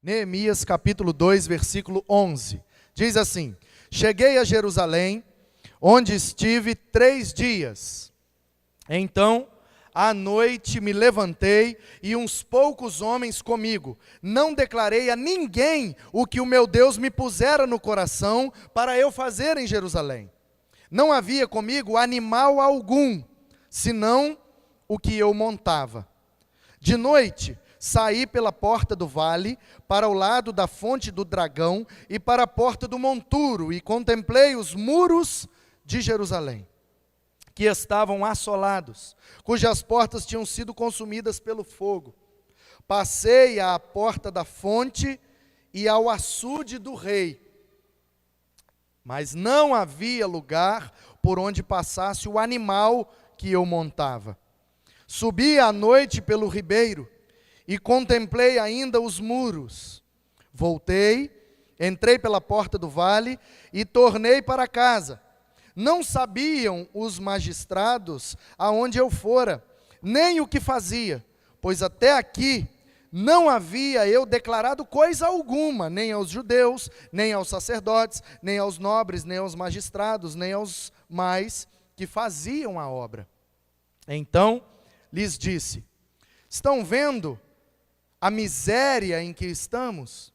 Neemias capítulo 2, versículo 11. Diz assim: Cheguei a Jerusalém, onde estive 3 dias. Então, à noite me levantei e uns poucos homens comigo. Não declarei a ninguém o que o meu Deus me pusera no coração para eu fazer em Jerusalém. Não havia comigo animal algum, senão o que eu montava. De noite, saí pela porta do vale, para o lado da fonte do dragão e para a porta do monturo, e contemplei os muros de Jerusalém, que estavam assolados, cujas portas tinham sido consumidas pelo fogo. Passei à porta da fonte e ao açude do rei, mas não havia lugar por onde passasse o animal que eu montava. Subi à noite pelo ribeiro, e contemplei ainda os muros. Voltei, entrei pela porta do vale e tornei para casa. Não sabiam os magistrados aonde eu fora, nem o que fazia, pois até aqui não havia eu declarado coisa alguma, nem aos judeus, nem aos sacerdotes, nem aos nobres, nem aos magistrados, nem aos mais que faziam a obra. Então lhes disse: estão vendo a miséria em que estamos?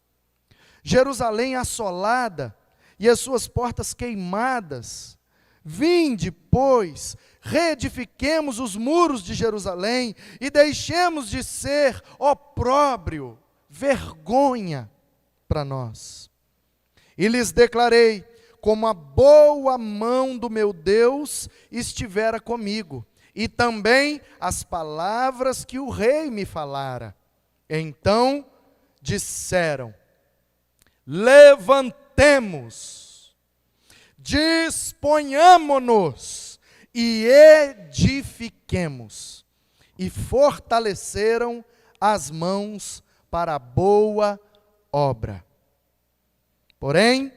Jerusalém assolada e as suas portas queimadas. Vinde, pois, reedifiquemos os muros de Jerusalém e deixemos de ser opróbrio, vergonha para nós. E lhes declarei como a boa mão do meu Deus estivera comigo, e também as palavras que o rei me falara. Então disseram: levantemo-nos, disponhamo-nos e edifiquemos. E fortaleceram as mãos para a boa obra. Porém,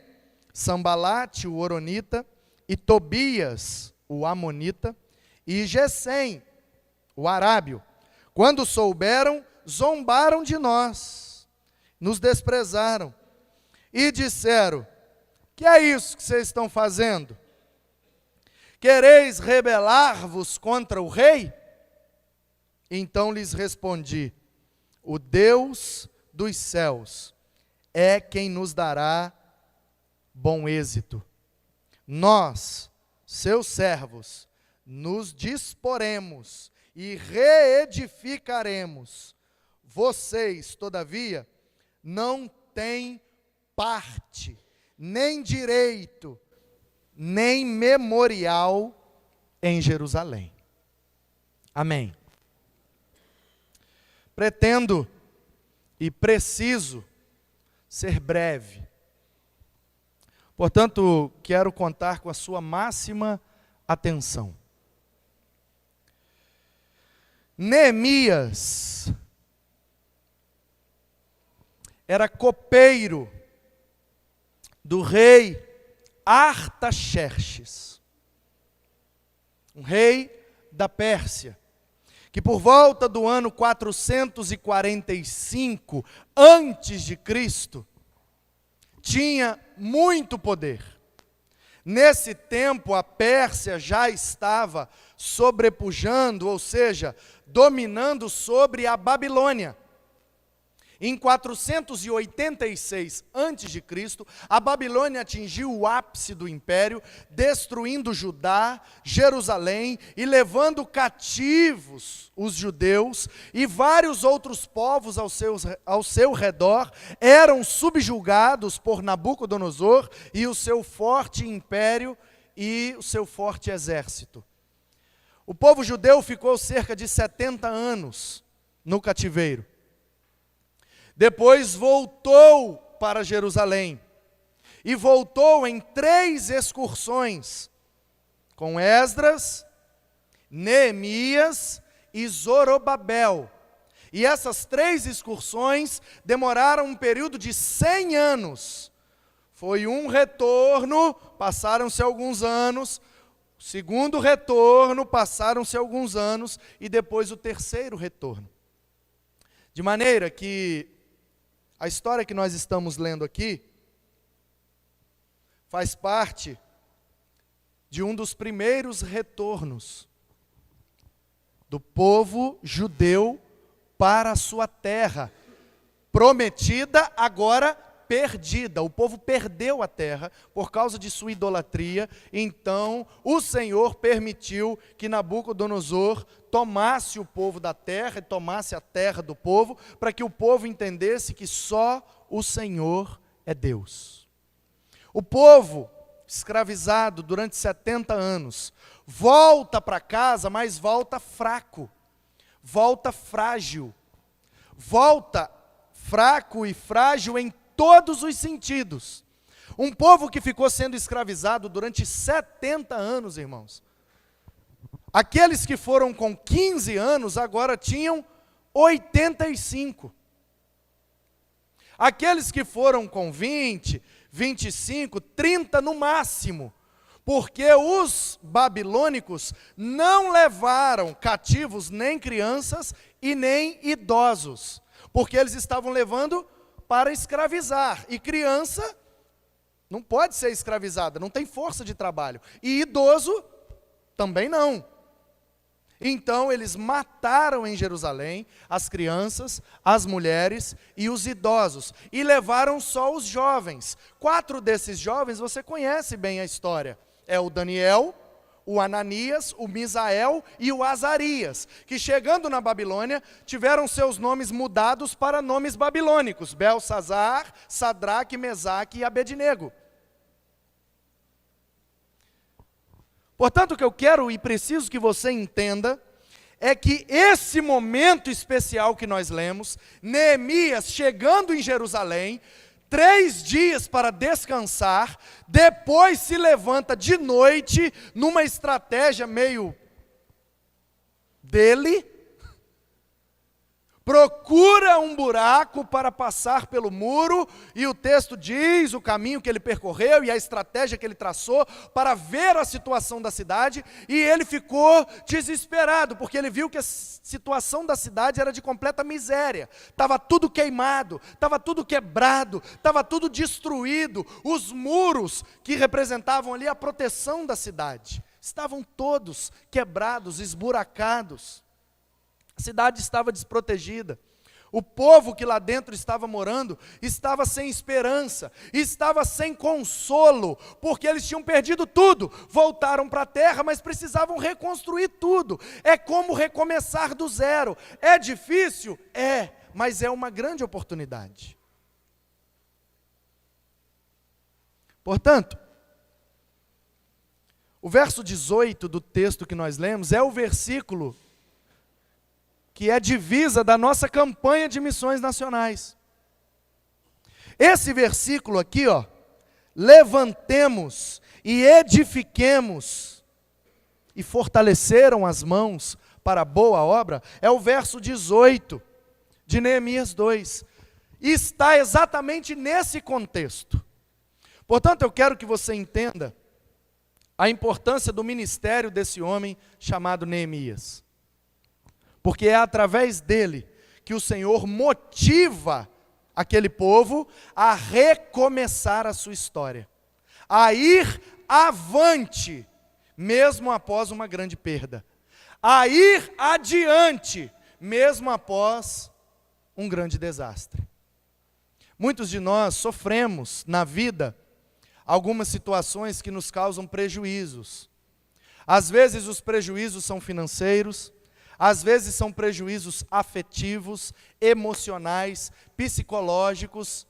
Sambalate, o horonita, e Tobias, o amonita, e Gesem, o arábio, quando souberam, zombaram de nós, nos desprezaram e disseram: que é isso que vocês estão fazendo? Quereis rebelar-vos contra o rei? Então lhes respondi: o Deus dos céus é quem nos dará bom êxito. Nós, seus servos, nos disporemos e reedificaremos. Vocês, todavia, não têm parte, nem direito, nem memorial em Jerusalém. Amém. Pretendo e preciso ser breve. Portanto, quero contar com a sua máxima atenção. Neemias era copeiro do rei Artaxerxes, um rei da Pérsia, que por volta do ano 445 antes de Cristo tinha muito poder. Nesse tempo a Pérsia já estava sobrepujando, ou seja, dominando sobre a Babilônia. Em 486 a.C., a Babilônia atingiu o ápice do império, destruindo Judá, Jerusalém e levando cativos os judeus, e vários outros povos ao seu redor eram subjugados por Nabucodonosor e o seu forte império e o seu forte exército. O povo judeu ficou cerca de 70 anos no cativeiro. Depois voltou para Jerusalém, e voltou em 3 excursões, com Esdras, Neemias e Zorobabel. E essas 3 excursões demoraram um período de 100 anos. Foi um retorno passaram-se alguns anos, o segundo retorno, passaram-se alguns anos, e depois o terceiro retorno. De maneira que a história que nós estamos lendo aqui faz parte de um dos primeiros retornos do povo judeu para a sua terra, prometida, agora perdida. O povo perdeu a terra por causa de sua idolatria, então o Senhor permitiu que Nabucodonosor tomasse o povo da terra, e tomasse a terra do povo, para que o povo entendesse que só o Senhor é Deus. O povo, escravizado durante 70 anos, volta para casa, mas volta fraco, volta frágil, volta fraco e frágil em todos os sentidos. Um povo que ficou sendo escravizado durante 70 anos, irmãos. Aqueles que foram com 15 anos, agora tinham 85. Aqueles que foram com 20, 25, 30 no máximo, porque os babilônicos não levaram cativos nem crianças e nem idosos, porque eles estavam levando para escravizar, e criança não pode ser escravizada, não tem força de trabalho, e idoso também não. Então eles mataram em Jerusalém as crianças, as mulheres e os idosos, e levaram só os jovens. 4 desses jovens, você conhece bem a história, é o Daniel, o Ananias, o Misael e o Azarias, que chegando na Babilônia, tiveram seus nomes mudados para nomes babilônicos, Belsazar, Sadraque, Mesaque e Abednego. Portanto, o que eu quero e preciso que você entenda é que esse momento especial que nós lemos, Neemias chegando em Jerusalém, 3 dias para descansar, depois se levanta de noite, numa estratégia meio dele, procura um buraco para passar pelo muro, e o texto diz o caminho que ele percorreu e a estratégia que ele traçou para ver a situação da cidade, e ele ficou desesperado, porque ele viu que a situação da cidade era de completa miséria, estava tudo queimado, estava tudo quebrado, estava tudo destruído, os muros que representavam ali a proteção da cidade, estavam todos quebrados, esburacados. A cidade estava desprotegida. O povo que lá dentro estava morando estava sem esperança, estava sem consolo, porque eles tinham perdido tudo. Voltaram para a terra, mas precisavam reconstruir tudo. É como recomeçar do zero. É difícil? É, mas é uma grande oportunidade. Portanto, o verso 18 do texto que nós lemos é o versículo que é divisa da nossa campanha de missões nacionais. Esse versículo aqui, ó, levantemos e edifiquemos, e fortaleceram as mãos para a boa obra, é o verso 18 de Neemias 2. E está exatamente nesse contexto. Portanto, eu quero que você entenda a importância do ministério desse homem chamado Neemias. Porque é através dele que o Senhor motiva aquele povo a recomeçar a sua história, a ir avante, mesmo após uma grande perda, a ir adiante, mesmo após um grande desastre. Muitos de nós sofremos na vida algumas situações que nos causam prejuízos. Às vezes os prejuízos são financeiros, às vezes são prejuízos afetivos, emocionais, psicológicos,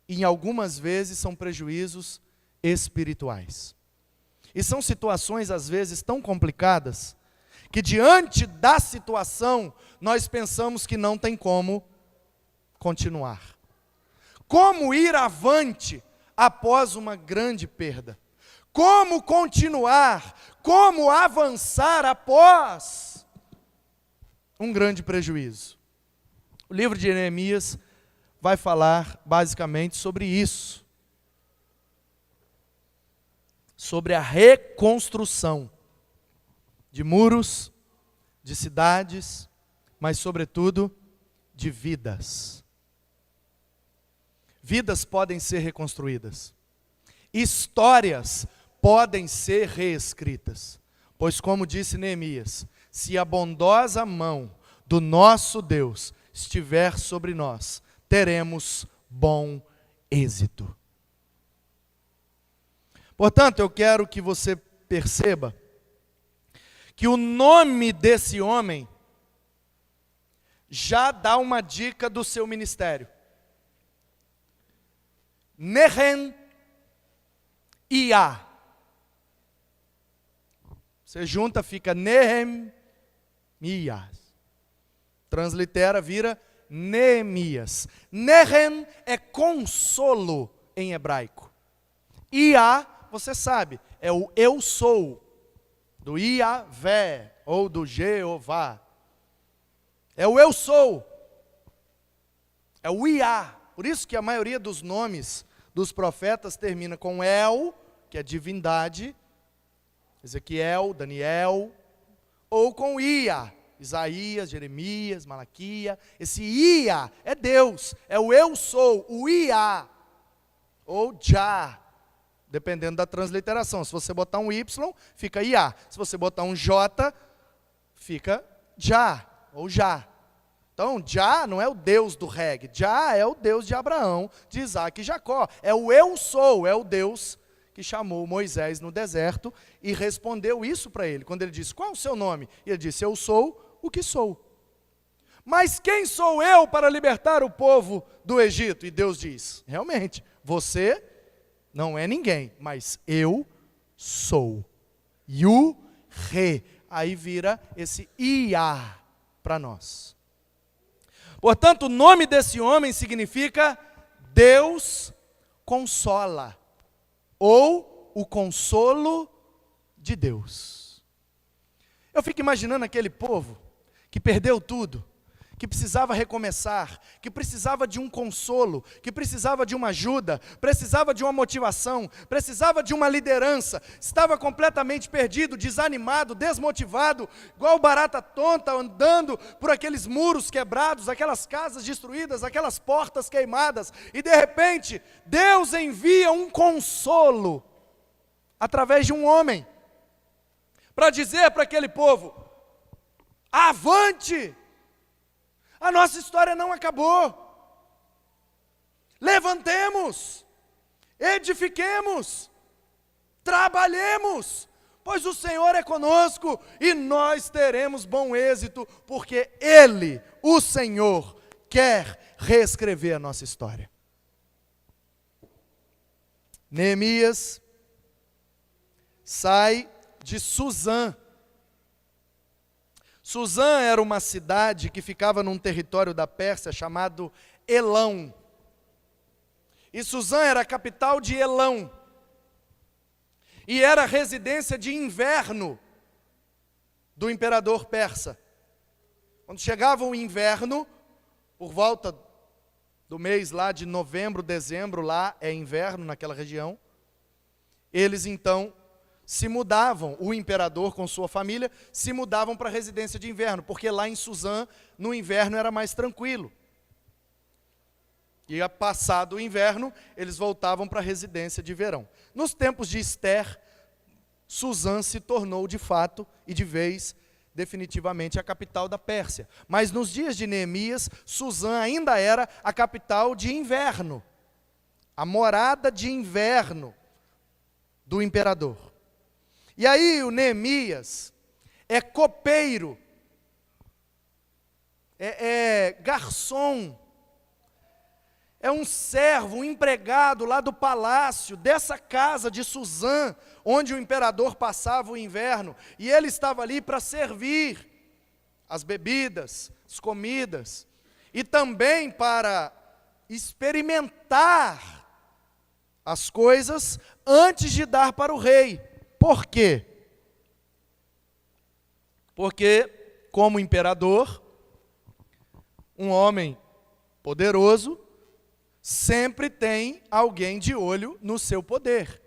e em algumas vezes são prejuízos espirituais. E são situações às vezes tão complicadas, que diante da situação, nós pensamos que não tem como continuar. Como ir avante após uma grande perda? Como continuar? Como avançar após um grande prejuízo? O livro de Neemias vai falar basicamente sobre isso. sobre a reconstrução de muros, de cidades, mas sobretudo de vidas. Vidas podem ser reconstruídas. Histórias podem ser reescritas. Pois como disse Neemias, se a bondosa mão do nosso Deus estiver sobre nós, teremos bom êxito. Portanto, eu quero que você perceba que o nome desse homem já dá uma dica do seu ministério. Nehemia. Você junta, fica Nehemias. Translitera, vira Neemias. Nehem é consolo em hebraico. Ia, você sabe, é o eu sou, do Iavé, ou do Jeová. É o eu sou. É o Ia. Por isso que a maioria dos nomes dos profetas termina com El, que é divindade, Ezequiel, Daniel, ou com Ia, Isaías, Jeremias, Malaquia. Esse Ia é Deus, é o eu sou, o Ia, ou Já, dependendo da transliteração. Se você botar um Y, fica Ia. Se você botar um J, fica Já, ou Já. Então, Já não é o Deus do reggae, Já é o Deus de Abraão, de Isaac e Jacó. É o eu sou, é o Deus que chamou Moisés no deserto e respondeu isso para ele. Quando ele disse, qual é o seu nome? E ele disse, eu sou o que sou. Mas quem sou eu para libertar o povo do Egito? E Deus diz, realmente, você não é ninguém, mas eu sou. Yu-Re. Aí vira esse Ia para nós. Portanto, o nome desse homem significa Deus consola, ou o consolo de Deus. Eu fico imaginando aquele povo que perdeu tudo, que precisava recomeçar, que precisava de um consolo, que precisava de uma ajuda, precisava de uma motivação, precisava de uma liderança, estava completamente perdido, desanimado, desmotivado, igual barata tonta, andando por aqueles muros quebrados, aquelas casas destruídas, aquelas portas queimadas, e de repente, Deus envia um consolo, através de um homem, para dizer para aquele povo, avante! A nossa história não acabou. Levantemos, edifiquemos, trabalhemos, pois o Senhor é conosco e nós teremos bom êxito, porque Ele, o Senhor, quer reescrever a nossa história. Neemias sai de Suzã. Suzã era uma cidade que ficava num território da Pérsia chamado Elão. E Suzã era a capital de Elão. E era a residência de inverno do imperador persa. Quando chegava o inverno, por volta do mês lá de novembro, dezembro, lá é inverno naquela região, eles então se mudavam, o imperador com sua família, se mudavam para a residência de inverno, porque lá em Suzã, no inverno era mais tranquilo. E passado o inverno, eles voltavam para a residência de verão. Nos tempos de Ester, Suzã se tornou de fato e de vez, definitivamente, a capital da Pérsia. Mas nos dias de Neemias, Suzã ainda era a capital de inverno, a morada de inverno do imperador. E aí o Neemias é copeiro, é garçom, é um servo, um empregado lá do palácio, dessa casa de Suzã, onde o imperador passava o inverno, e ele estava ali para servir as bebidas, as comidas, e também para experimentar as coisas antes de dar para o rei. Por quê? Porque, como imperador, um homem poderoso sempre tem alguém de olho no seu poder.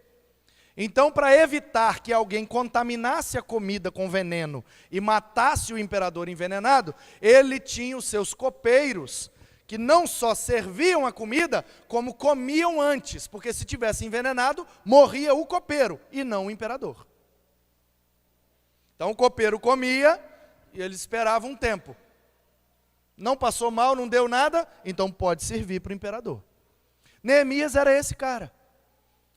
Então, para evitar que alguém contaminasse a comida com veneno e matasse o imperador envenenado, ele tinha os seus copeiros, que não só serviam a comida, como comiam antes, porque se tivesse envenenado, morria o copeiro e não o imperador. Então o copeiro comia e ele esperava um tempo. Não passou mal, não deu nada, então pode servir para o imperador. Neemias era esse cara,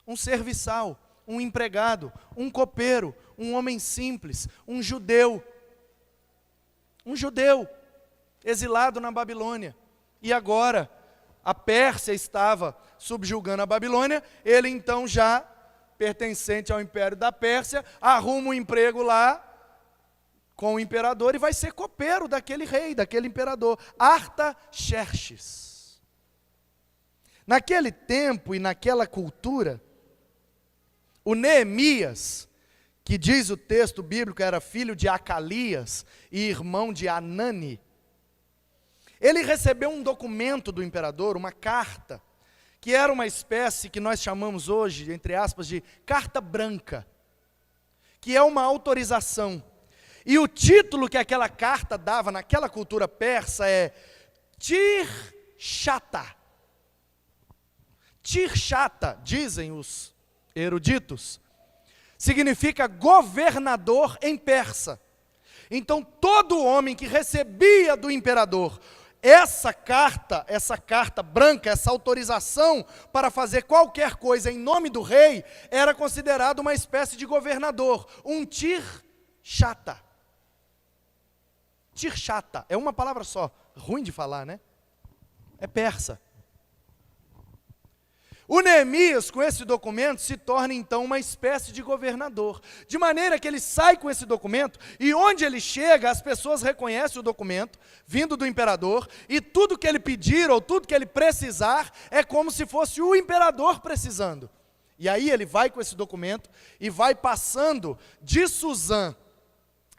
um serviçal, um empregado, um copeiro, um homem simples, um judeu, exilado na Babilônia. E agora, a Pérsia estava subjugando a Babilônia, ele então já, pertencente ao Império da Pérsia, arruma um emprego lá com o imperador e vai ser copeiro daquele rei, daquele imperador, Artaxerxes. Naquele tempo e naquela cultura, o Neemias, que diz o texto bíblico, era filho de Acalias e irmão de Anani, ele recebeu um documento do imperador, uma carta, que era uma espécie que nós chamamos hoje, entre aspas, de carta branca, que é uma autorização. E o título que aquela carta dava naquela cultura persa é Tirshata. Tirshata, dizem os eruditos, significa governador em persa. Então todo homem que recebia do imperador essa carta branca, essa autorização para fazer qualquer coisa em nome do rei, era considerado uma espécie de governador, um Tirshata. Tirshata, é uma palavra só, ruim de falar, né? É persa. O Neemias, com esse documento, se torna então uma espécie de governador, de maneira que ele sai com esse documento, e onde ele chega, as pessoas reconhecem o documento, vindo do imperador, e tudo que ele pedir, ou tudo que ele precisar, é como se fosse o imperador precisando. E aí ele vai com esse documento, e vai passando de Suzã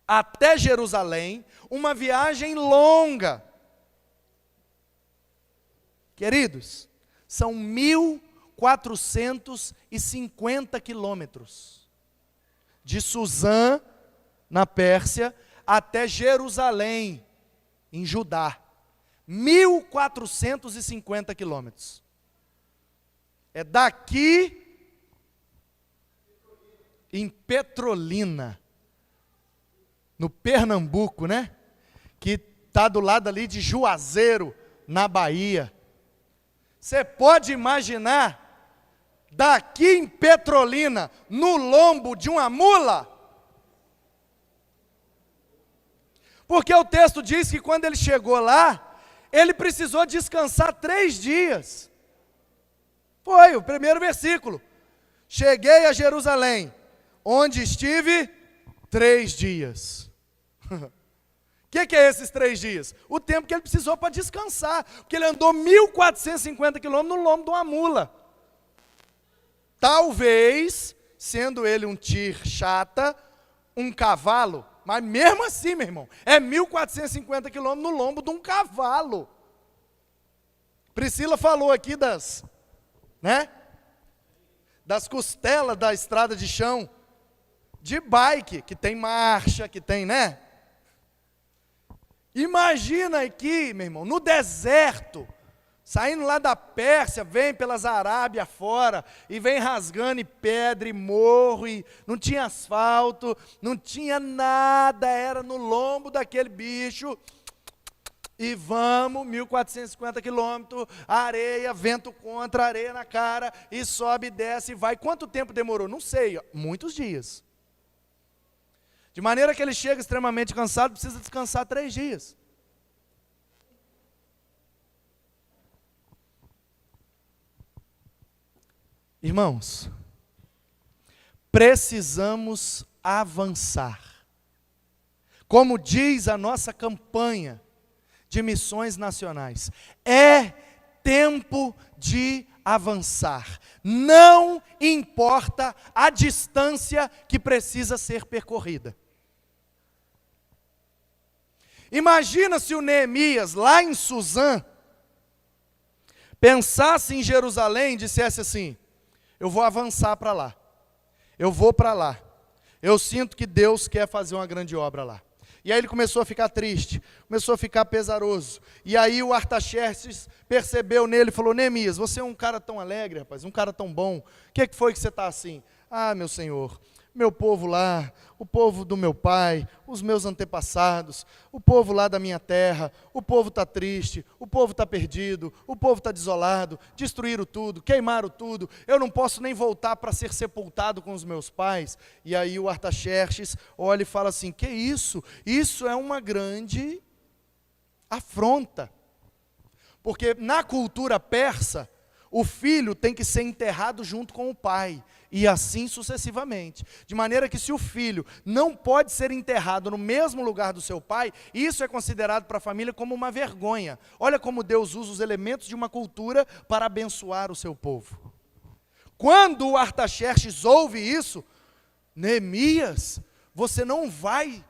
até Jerusalém, uma viagem longa. Queridos, são 1.450 quilômetros, de Suzã, na Pérsia, até Jerusalém, em Judá. 1.450 quilômetros. É daqui, em Petrolina, no Pernambuco, né? Que está do lado ali de Juazeiro, na Bahia. Você pode imaginar, daqui em Petrolina, no lombo de uma mula? Porque o texto diz que quando ele chegou lá, ele precisou descansar 3 dias. Foi o primeiro versículo. Cheguei a Jerusalém, onde estive 3 dias. O que é esses 3 dias? O tempo que ele precisou para descansar, porque ele andou 1.450 quilômetros no lombo de uma mula. Talvez, sendo ele um tirshata, um cavalo, mas mesmo assim, meu irmão, é 1.450 quilômetros no lombo de um cavalo. Priscila falou aqui das costelas da estrada de chão, de bike, que tem marcha, que tem, né? Imagina aqui, meu irmão, no deserto, saindo lá da Pérsia, vem pelas Arábia fora, e vem rasgando e pedra e morro, e não tinha asfalto, não tinha nada, era no lombo daquele bicho, e vamos, 1.450 quilômetros, areia, vento contra, areia na cara, e sobe e desce, e vai. Quanto tempo demorou? Não sei, muitos dias. De maneira que ele chega extremamente cansado, precisa descansar 3 dias. Irmãos, precisamos avançar. Como diz a nossa campanha de missões nacionais, é tempo de avançar. Não importa a distância que precisa ser percorrida. Imagina se o Neemias, lá em Suzã, pensasse em Jerusalém e dissesse assim: eu vou avançar para lá. eu vou para lá. Eu sinto que Deus quer fazer uma grande obra lá. E aí ele começou a ficar triste, começou a ficar pesaroso. E aí o Artaxerxes percebeu nele e falou: Neemias, você é um cara tão alegre, rapaz, um cara tão bom. O que foi que você está assim? Ah, meu senhor, meu povo lá, o povo do meu pai, os meus antepassados, o povo lá da minha terra, o povo está triste, o povo está perdido, o povo está desolado, destruíram tudo, queimaram tudo, eu não posso nem voltar para ser sepultado com os meus pais. E aí o Artaxerxes olha e fala assim: que isso? Isso é uma grande afronta, porque na cultura persa, o filho tem que ser enterrado junto com o pai, e assim sucessivamente. De maneira que se o filho não pode ser enterrado no mesmo lugar do seu pai, isso é considerado para a família como uma vergonha. Olha como Deus usa os elementos de uma cultura para abençoar o seu povo. Quando o Artaxerxes ouve isso: Neemias, você não vai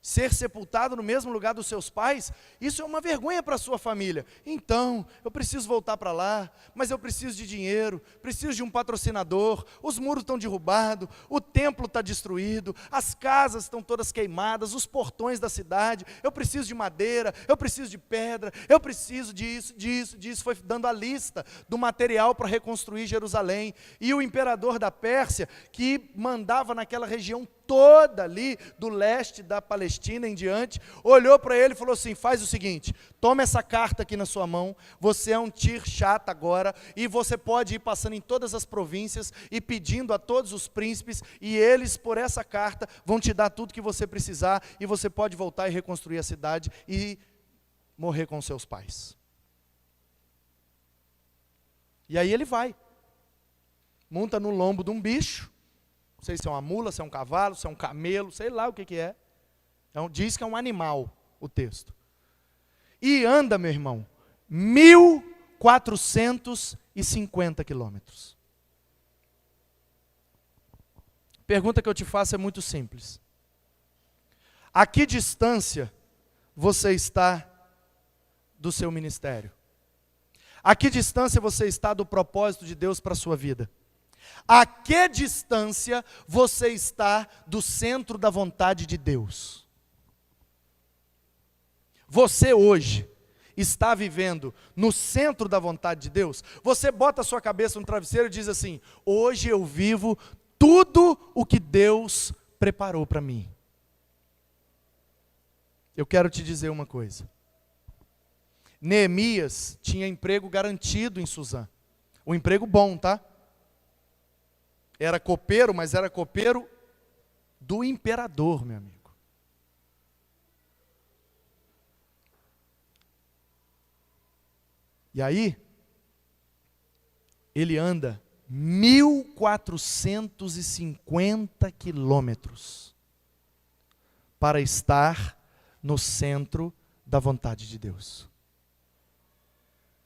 ser sepultado no mesmo lugar dos seus pais, isso é uma vergonha para a sua família. Então, eu preciso voltar para lá, mas eu preciso de dinheiro, preciso de um patrocinador, os muros estão derrubados, o templo está destruído, as casas estão todas queimadas, os portões da cidade, eu preciso de madeira, eu preciso de pedra, eu preciso disso. Foi dando a lista do material para reconstruir Jerusalém. E o imperador da Pérsia, que mandava naquela região toda ali, do leste da Palestina em diante, olhou para ele e falou assim: faz o seguinte, toma essa carta aqui na sua mão, você é um Tirchat agora, e você pode ir passando em todas as províncias, e pedindo a todos os príncipes, e eles por essa carta vão te dar tudo que você precisar, e você pode voltar e reconstruir a cidade, e morrer com seus pais. E aí ele vai, monta no lombo de um bicho, não sei se é uma mula, se é um cavalo, se é um camelo, sei lá o que é. Diz que é um animal, o texto. E anda, meu irmão, 1.450 quilômetros. Pergunta que eu te faço é muito simples. A que distância você está do seu ministério? A que distância você está do propósito de Deus para a sua vida? A que distância você está do centro da vontade de Deus? Você hoje está vivendo no centro da vontade de Deus? Você bota a sua cabeça no travesseiro e diz assim: hoje eu vivo tudo o que Deus preparou para mim. Eu quero te dizer uma coisa. Neemias tinha emprego garantido em Suzã. Um emprego bom, tá? Era copeiro, mas era copeiro do imperador, meu amigo. E aí, ele anda 1.450 quilômetros para estar no centro da vontade de Deus.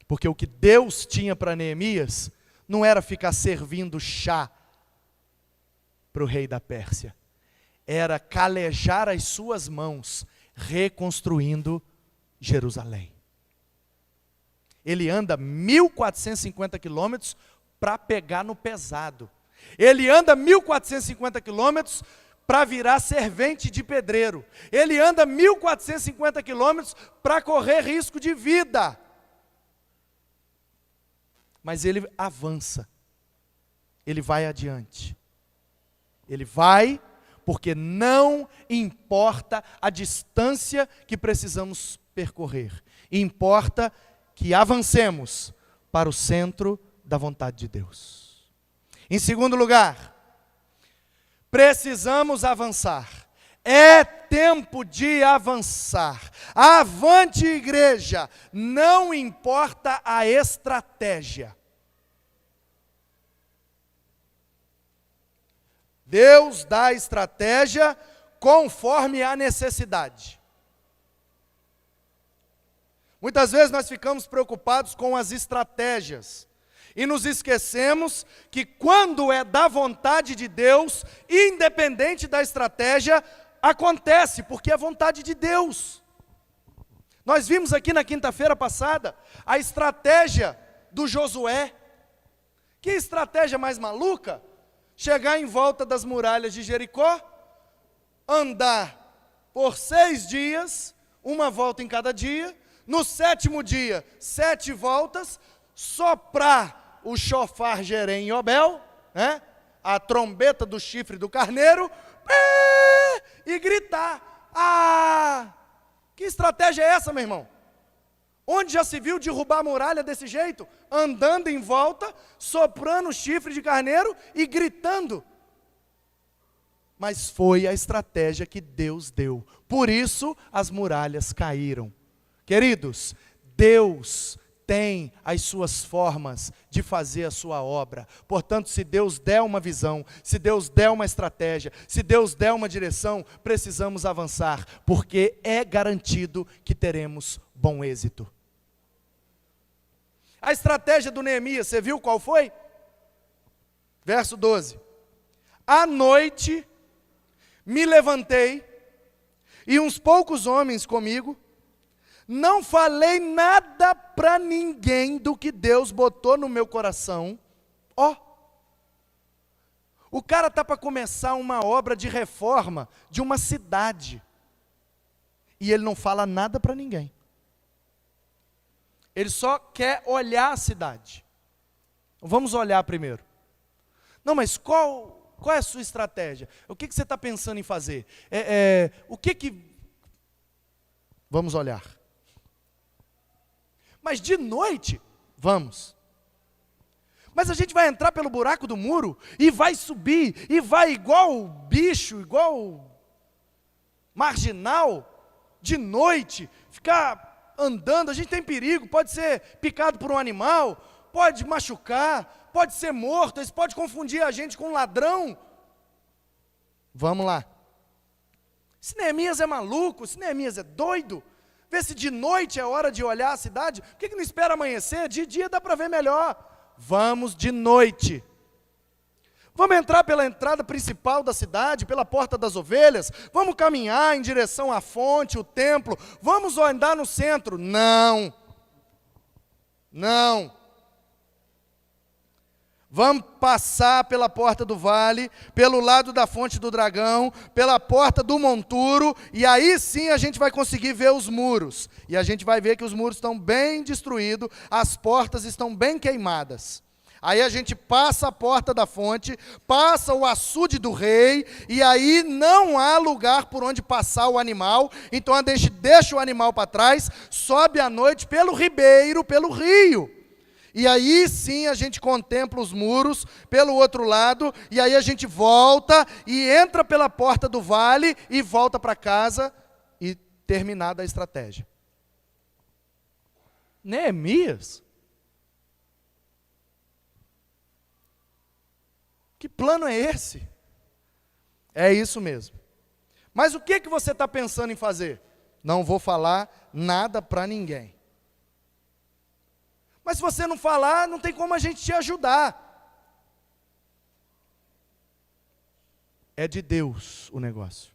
Porque o que Deus tinha para Neemias não era ficar servindo chá para o rei da Pérsia, era calejar as suas mãos, reconstruindo Jerusalém. Ele anda 1.450 quilômetros para pegar no pesado. Ele anda 1.450 quilômetros para virar servente de pedreiro. Ele anda 1.450 quilômetros para correr risco de vida. Mas ele avança, ele vai adiante. Ele vai porque não importa a distância que precisamos percorrer, importa que avancemos para o centro da vontade de Deus. Em segundo lugar, precisamos avançar. É tempo de avançar. Avante, igreja, não importa a estratégia. Deus dá estratégia conforme a necessidade. Muitas vezes nós ficamos preocupados com as estratégias e nos esquecemos que quando é da vontade de Deus, independente da estratégia, acontece, porque é vontade de Deus. Nós vimos aqui na quinta-feira passada a estratégia do Josué. Que estratégia mais maluca? chegar em volta das muralhas de Jericó, andar por 6 dias, uma volta em cada dia, no 7º dia, 7 voltas, soprar o chofar Jerém e Obel, né? A trombeta do chifre do carneiro, e gritar. Que estratégia é essa, meu irmão? Onde já se viu derrubar a muralha desse jeito? Andando em volta, soprando o chifre de carneiro e gritando. Mas foi a estratégia que Deus deu. Por isso as muralhas caíram. Queridos, Deus tem as suas formas de fazer a sua obra. Portanto, se Deus der uma visão, se Deus der uma estratégia, se Deus der uma direção, precisamos avançar, porque é garantido que teremos bom êxito. A estratégia do Neemias, você viu qual foi? Verso 12. À noite me levantei, e uns poucos homens comigo, não falei nada para ninguém do que Deus botou no meu coração. O cara está para começar uma obra de reforma de uma cidade, e ele não fala nada para ninguém. Ele só quer olhar a cidade. Vamos olhar primeiro. Não, mas qual é a sua estratégia? O que você está pensando em fazer? Vamos olhar. Mas de noite, vamos. Mas a gente vai entrar pelo buraco do muro, e vai subir, e vai igual bicho, igual marginal, de noite, ficar andando. A gente tem perigo, pode ser picado por um animal, pode machucar, pode ser morto, eles podem confundir a gente com um ladrão. Vamos lá. Se Neemias é maluco, se Neemias é doido, vê se de noite é hora de olhar a cidade, por que não espera amanhecer? De dia dá para ver melhor. Vamos de noite. Vamos entrar pela entrada principal da cidade, pela porta das ovelhas, vamos caminhar em direção à fonte, o templo, vamos andar no centro. Não. Vamos passar pela porta do vale, pelo lado da fonte do dragão, pela porta do monturo, e aí sim a gente vai conseguir ver os muros. E a gente vai ver que os muros estão bem destruídos, as portas estão bem queimadas. Aí a gente passa a porta da fonte, passa o açude do rei, e aí não há lugar por onde passar o animal, então a gente deixa o animal para trás, sobe à noite pelo ribeiro, pelo rio. E aí sim a gente contempla os muros pelo outro lado, e aí a gente volta e entra pela porta do vale e volta para casa, e terminada a estratégia. Neemias? Que plano é esse? É isso mesmo. Mas o que você está pensando em fazer? Não vou falar nada para ninguém. Mas se você não falar, não tem como a gente te ajudar. É de Deus o negócio.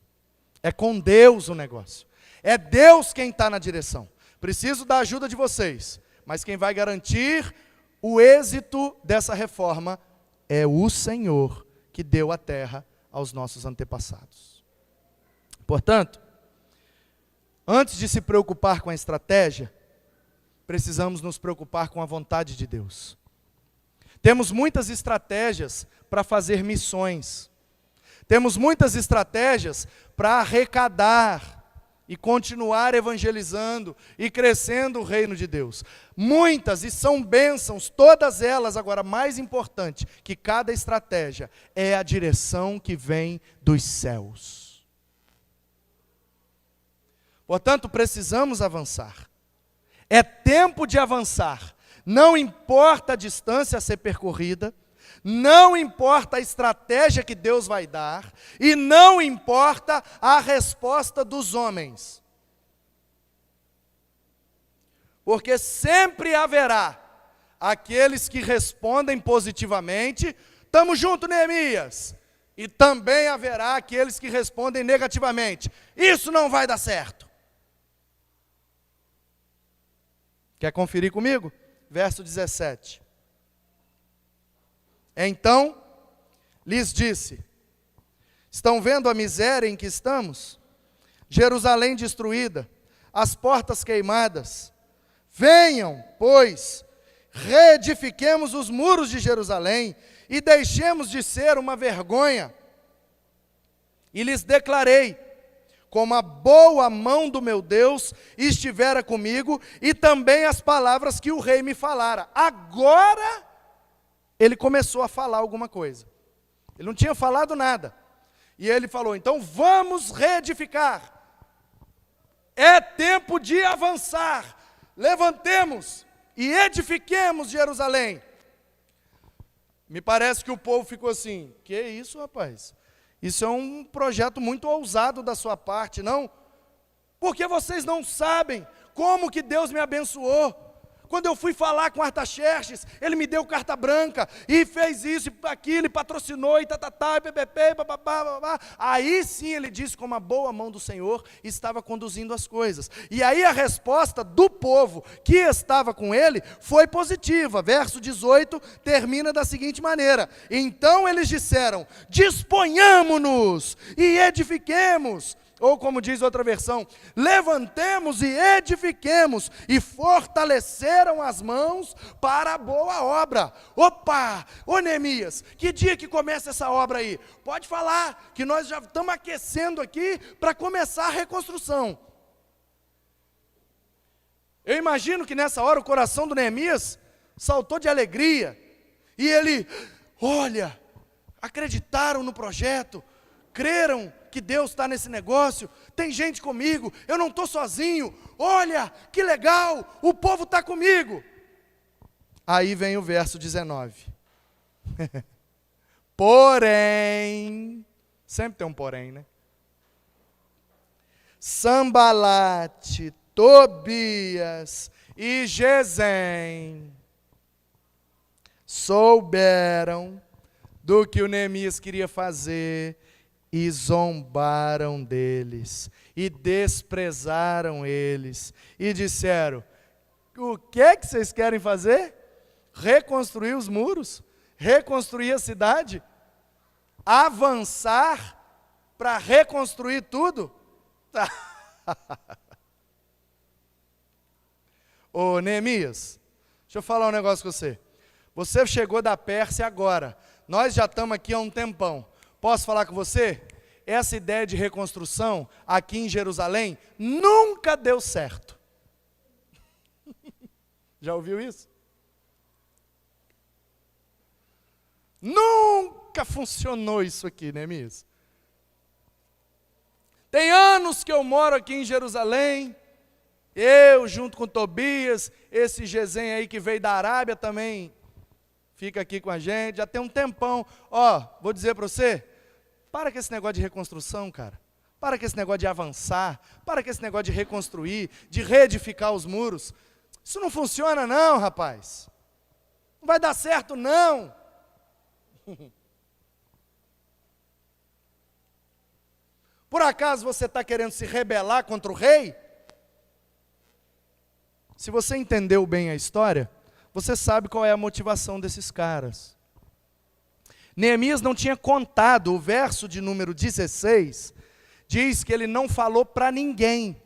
É com Deus o negócio. É Deus quem está na direção. Preciso da ajuda de vocês. Mas quem vai garantir o êxito dessa reforma é o Senhor, que deu a terra aos nossos antepassados. Portanto, antes de se preocupar com a estratégia, precisamos nos preocupar com a vontade de Deus. Temos muitas estratégias para fazer missões. Temos muitas estratégias para arrecadar e continuar evangelizando e crescendo o reino de Deus. Muitas, e são bênçãos, todas elas. Agora, mais importante que cada estratégia é a direção que vem dos céus. Portanto, precisamos avançar. É tempo de avançar. Não importa a distância a ser percorrida, não importa a estratégia que Deus vai dar, e não importa a resposta dos homens. Porque sempre haverá aqueles que respondem positivamente: estamos juntos, Neemias. E também haverá aqueles que respondem negativamente: isso não vai dar certo. Quer conferir comigo? Verso 17. Então, lhes disse: estão vendo a miséria em que estamos? Jerusalém destruída, as portas queimadas. Venham, pois, reedifiquemos os muros de Jerusalém e deixemos de ser uma vergonha. E lhes declarei: como a boa mão do meu Deus estivera comigo, e também as palavras que o rei me falara. Agora, ele começou a falar alguma coisa. Ele não tinha falado nada. E ele falou: então vamos reedificar. É tempo de avançar. Levantemos e edifiquemos Jerusalém. Me parece que o povo ficou assim: que isso, rapaz? Isso é um projeto muito ousado da sua parte, não? Porque vocês não sabem como que Deus me abençoou. Quando eu fui falar com Artaxerxes, ele me deu carta branca, e fez isso, e aquilo, e patrocinou, e tatatá, e ppp, bababá. Aí sim ele disse como a boa mão do Senhor estava conduzindo as coisas. E aí a resposta do povo que estava com ele foi positiva. Verso 18 termina da seguinte maneira: então eles disseram: disponhamo-nos e edifiquemos. Ou como diz outra versão: levantemos e edifiquemos, e fortaleceram as mãos para a boa obra. Opa, ô Neemias, que dia que começa essa obra aí? Pode falar, que nós já estamos aquecendo aqui para começar a reconstrução. Eu imagino que nessa hora o coração do Neemias saltou de alegria, e ele: olha, acreditaram no projeto, creram que Deus está nesse negócio, tem gente comigo, eu não estou sozinho, olha, que legal, o povo está comigo. Aí vem o verso 19. Porém, sempre tem um porém, né? Sambalate, Tobias e Gesem souberam do que o Neemias queria fazer, e zombaram deles, e desprezaram eles, e disseram: o que é que vocês querem fazer? Reconstruir os muros? Reconstruir a cidade? Avançar para reconstruir tudo? Ô Neemias, deixa eu falar um negócio com você. Você chegou da Pérsia agora, nós já estamos aqui há um tempão. Posso falar com você? Essa ideia de reconstrução aqui em Jerusalém nunca deu certo. Já ouviu isso? Nunca funcionou isso aqui, né, Miss? Tem anos que eu moro aqui em Jerusalém, eu junto com Tobias, esse Gesem aí que veio da Arábia também fica aqui com a gente, já tem um tempão. Ó, vou dizer para você, para com esse negócio de reconstrução, cara. Para com esse negócio de avançar, para com esse negócio de reconstruir, de reedificar os muros. Isso não funciona não, rapaz. Não vai dar certo não. Por acaso você está querendo se rebelar contra o rei? Se você entendeu bem a história, você sabe qual é a motivação desses caras. Neemias não tinha contado, o verso de número 16, diz que ele não falou para ninguém.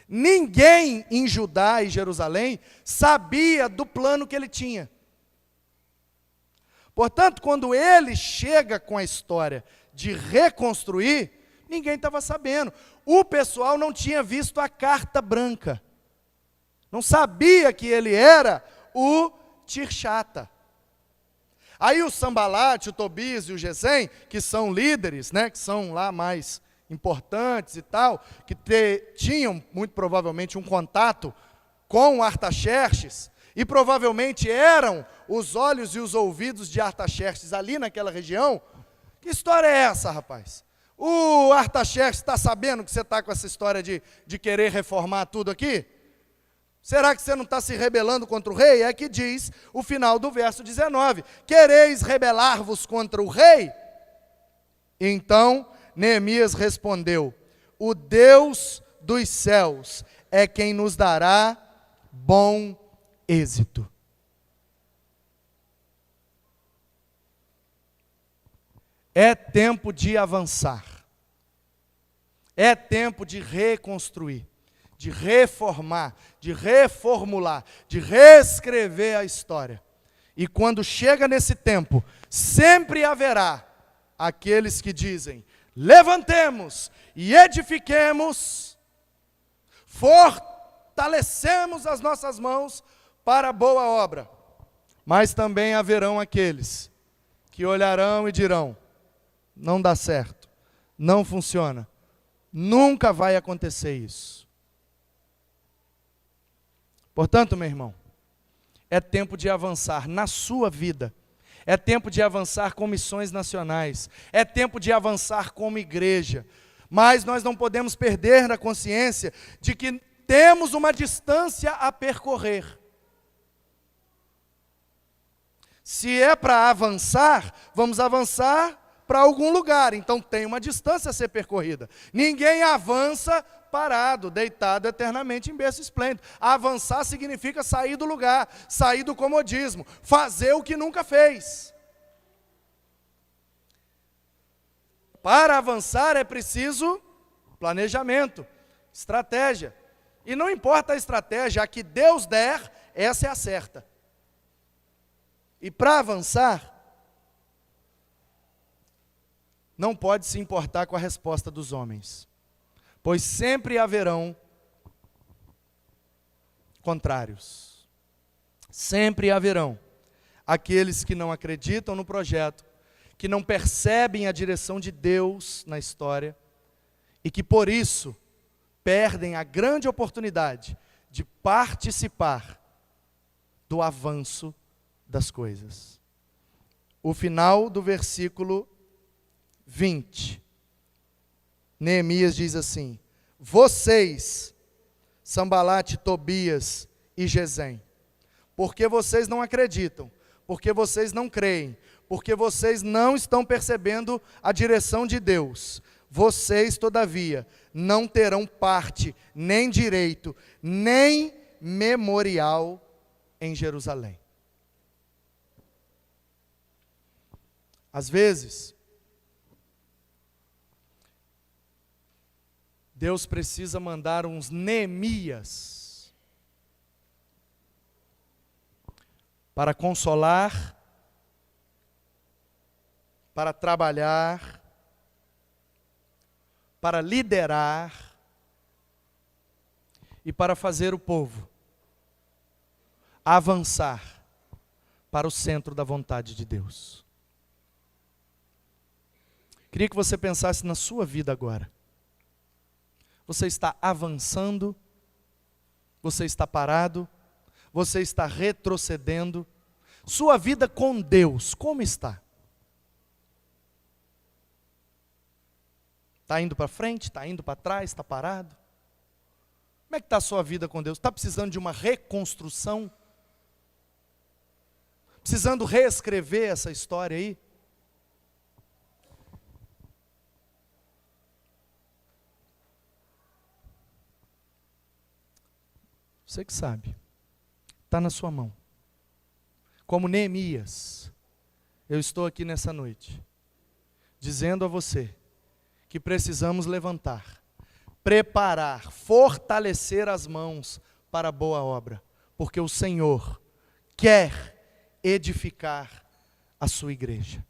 Ninguém em Judá e Jerusalém sabia do plano que ele tinha. Portanto, quando ele chega com a história de reconstruir, ninguém estava sabendo. O pessoal não tinha visto a carta branca. Não sabia que ele era o Tirchata. Aí o Sambalate, o Tobias e o Gesem, que são líderes, né, que são lá mais importantes e tal, que tinham muito provavelmente um contato com Artaxerxes, e provavelmente eram os olhos e os ouvidos de Artaxerxes ali naquela região. Que história é essa, rapaz? O Artaxerxes está sabendo que você está com essa história de querer reformar tudo aqui? Será que você não está se rebelando contra o rei? É que diz o final do verso 19. Quereis rebelar-vos contra o rei? Então Neemias respondeu: o Deus dos céus é quem nos dará bom êxito. É tempo de avançar. É tempo de reconstruir, de reformar, de reformular, de reescrever a história. E quando chega nesse tempo, sempre haverá aqueles que dizem: levantemos e edifiquemos, fortalecemos as nossas mãos para a boa obra. Mas também haverão aqueles que olharão e dirão: não dá certo, não funciona, nunca vai acontecer isso. Portanto, meu irmão, é tempo de avançar na sua vida. É tempo de avançar com missões nacionais. É tempo de avançar como igreja. Mas nós não podemos perder a consciência de que temos uma distância a percorrer. Se é para avançar, vamos avançar para algum lugar. Então tem uma distância a ser percorrida. Ninguém avança parado, deitado eternamente em berço esplêndido. Avançar significa sair do lugar, sair do comodismo, fazer o que nunca fez. Para avançar é preciso planejamento, estratégia. E não importa a estratégia, a que Deus der, essa é a certa. E para avançar, não pode se importar com a resposta dos homens, pois sempre haverão contrários. Sempre haverão aqueles que não acreditam no projeto, que não percebem a direção de Deus na história e que por isso perdem a grande oportunidade de participar do avanço das coisas. O final do versículo 20. Neemias diz assim: vocês, Sambalate, Tobias e Gesem, porque vocês não acreditam, porque vocês não creem, porque vocês não estão percebendo a direção de Deus, vocês, todavia, não terão parte, nem direito, nem memorial em Jerusalém. Às vezes, Deus precisa mandar uns Neemias para consolar, para trabalhar, para liderar e para fazer o povo avançar para o centro da vontade de Deus. Queria que você pensasse na sua vida agora. Você está avançando? Você está parado? Você está retrocedendo? Sua vida com Deus, como está? Está indo para frente? Está indo para trás? Está parado? Como é que está a sua vida com Deus? Está precisando de uma reconstrução? Precisando reescrever essa história aí? Você que sabe, está na sua mão. Como Neemias, eu estou aqui nessa noite, dizendo a você que precisamos levantar, preparar, fortalecer as mãos para a boa obra, porque o Senhor quer edificar a sua igreja.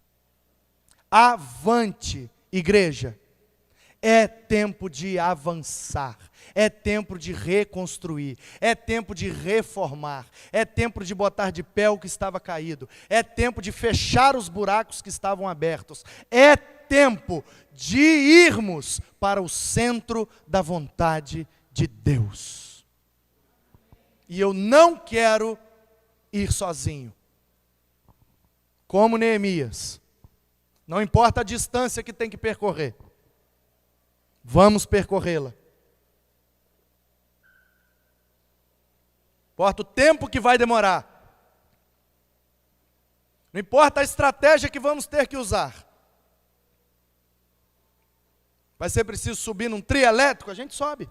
Avante, igreja! É tempo de avançar, é tempo de reconstruir, é tempo de reformar, é tempo de botar de pé o que estava caído, é tempo de fechar os buracos que estavam abertos, é tempo de irmos para o centro da vontade de Deus. E eu não quero ir sozinho, como Neemias, não importa a distância que tem que percorrer, vamos percorrê-la. Não importa o tempo que vai demorar. Não importa a estratégia que vamos ter que usar. Vai ser preciso subir num trio elétrico? A gente sobe.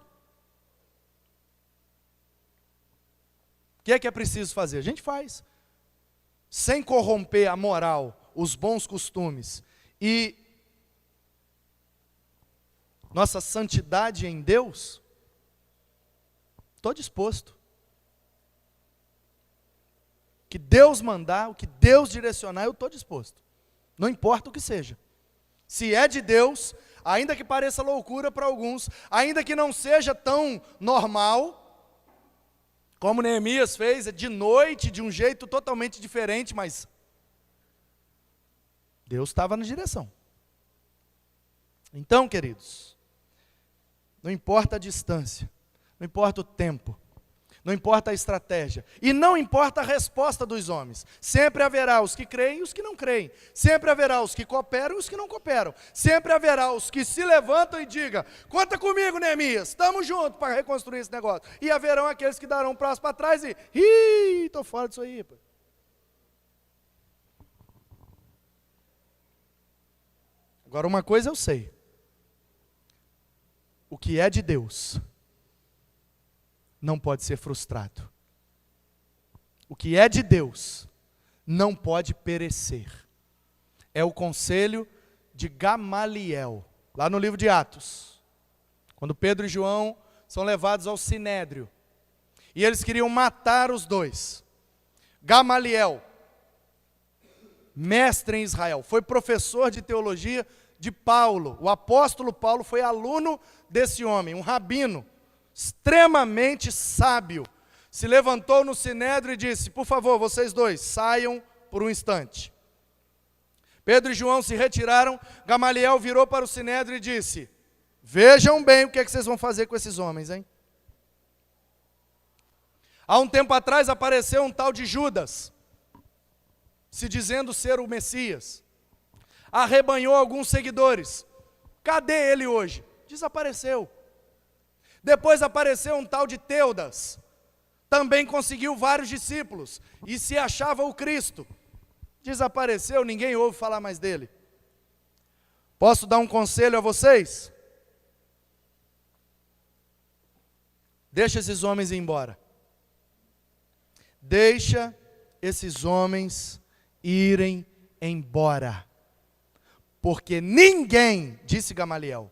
O que é preciso fazer? A gente faz. Sem corromper a moral, os bons costumes e nossa santidade em Deus, estou disposto. O que Deus mandar, o que Deus direcionar, eu estou disposto. Não importa o que seja. Se é de Deus, ainda que pareça loucura para alguns, ainda que não seja tão normal, como Neemias fez, de noite, de um jeito totalmente diferente, mas Deus estava na direção. Então, queridos, não importa a distância, não importa o tempo, não importa a estratégia, e não importa a resposta dos homens. Sempre haverá os que creem e os que não creem. Sempre haverá os que cooperam e os que não cooperam. Sempre haverá os que se levantam e digam: conta comigo, Neemias, estamos juntos para reconstruir esse negócio. E haverão aqueles que darão um passo para trás e: estou fora disso aí. Pô. Agora, uma coisa eu sei: o que é de Deus não pode ser frustrado. O que é de Deus não pode perecer. É o conselho de Gamaliel, lá no livro de Atos, quando Pedro e João são levados ao Sinédrio, e eles queriam matar os dois. Gamaliel, mestre em Israel, foi professor de teologia de Paulo. O apóstolo Paulo foi aluno desse homem, um rabino, extremamente sábio. Se levantou no Sinédrio e disse: por favor, vocês dois, saiam por um instante. Pedro e João se retiraram. Gamaliel virou para o Sinédrio e disse: vejam bem o que é que vocês vão fazer com esses homens, hein? Há um tempo atrás apareceu um tal de Judas, se dizendo ser o Messias. Arrebanhou alguns seguidores. Cadê ele hoje? Desapareceu. Depois apareceu um tal de Teudas, também conseguiu vários discípulos, e se achava o Cristo. Desapareceu, ninguém ouve falar mais dele. Posso dar um conselho a vocês? Deixa esses homens ir embora. Deixa esses homens irem embora. Porque ninguém, disse Gamaliel,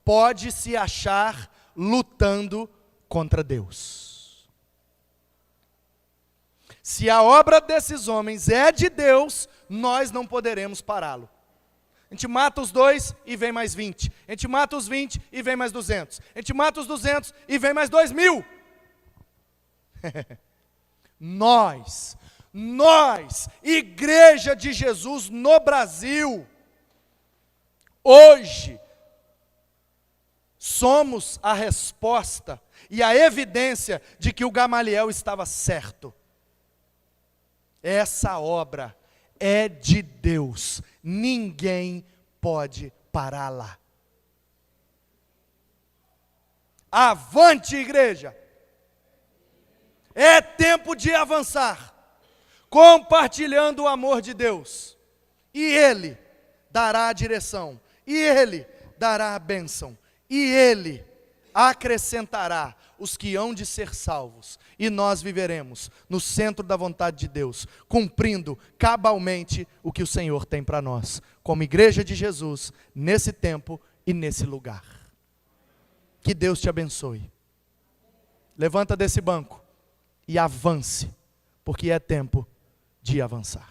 pode se achar lutando contra Deus. Se a obra desses homens é de Deus, nós não poderemos pará-lo. A gente mata os 2 e vem mais 20. A gente mata os 20 e vem mais 200. A gente mata os 200 e vem mais 2.000. Nós, Igreja de Jesus no Brasil, hoje, somos a resposta e a evidência de que o Gamaliel estava certo. Essa obra é de Deus, ninguém pode pará-la. Avante, igreja! É tempo de avançar, compartilhando o amor de Deus, e Ele dará a direção, e Ele dará a bênção, e Ele acrescentará os que hão de ser salvos, e nós viveremos no centro da vontade de Deus, cumprindo cabalmente o que o Senhor tem para nós, como Igreja de Jesus, nesse tempo e nesse lugar. Que Deus te abençoe. Levanta desse banco e avance, porque é tempo de avançar.